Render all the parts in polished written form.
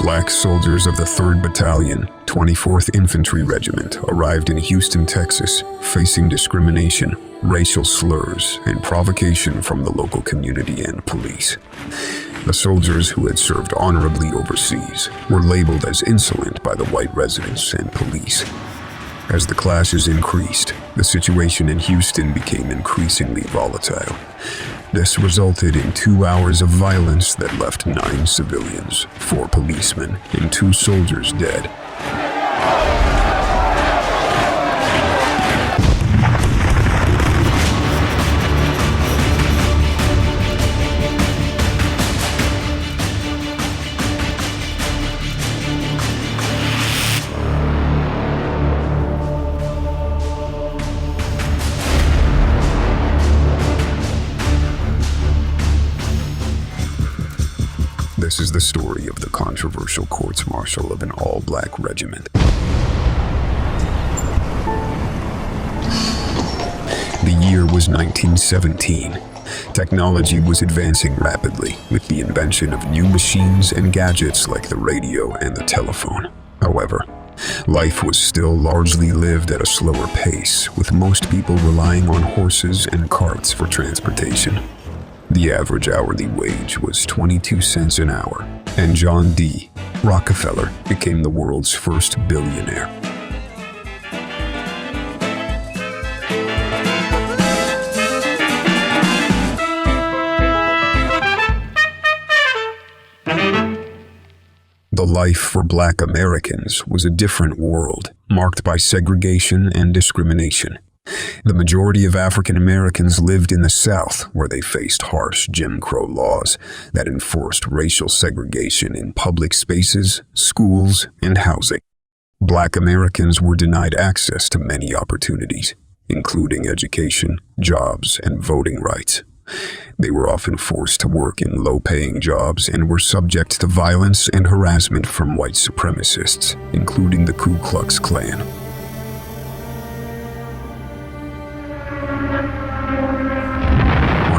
Black soldiers of the 3rd Battalion, 24th Infantry Regiment arrived in Houston, Texas, facing discrimination, racial slurs, and provocation from the local community and police. The soldiers, who had served honorably overseas, were labeled as insolent by the white residents and police. As the clashes increased, the situation in Houston became increasingly volatile. This resulted in 2 hours of violence that left 9 civilians, 4 policemen, and 2 soldiers dead. This is the story of the controversial courts-martial of an all-black regiment. The year was 1917. Technology was advancing rapidly with the invention of new machines and gadgets like the radio and the telephone. However, life was still largely lived at a slower pace, with most people relying on horses and carts for transportation. The average hourly wage was 22 cents an hour, and John D. Rockefeller became the world's first billionaire. The life for Black Americans was a different world, marked by segregation and discrimination. The majority of African Americans lived in the South, where they faced harsh Jim Crow laws that enforced racial segregation in public spaces, schools, and housing. Black Americans were denied access to many opportunities, including education, jobs, and voting rights. They were often forced to work in low-paying jobs and were subject to violence and harassment from white supremacists, including the Ku Klux Klan.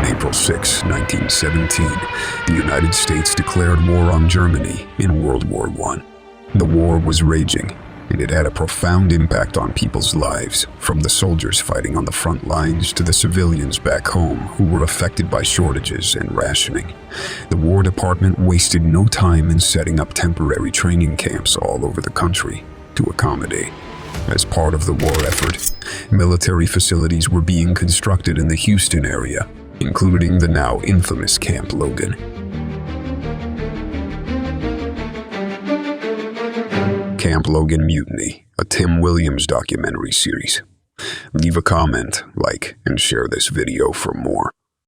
April 6, 1917, the United States declared war on Germany in World War I. The war was raging, and it had a profound impact on people's lives, from the soldiers fighting on the front lines to the civilians back home who were affected by shortages and rationing. The War Department wasted no time in setting up temporary training camps all over the country to accommodate. As part of the war effort, military facilities were being constructed in the Houston area, including the now infamous Camp Logan. Camp Logan Mutiny, a Tim Williams documentary series. Leave a comment, like, and share this video for more.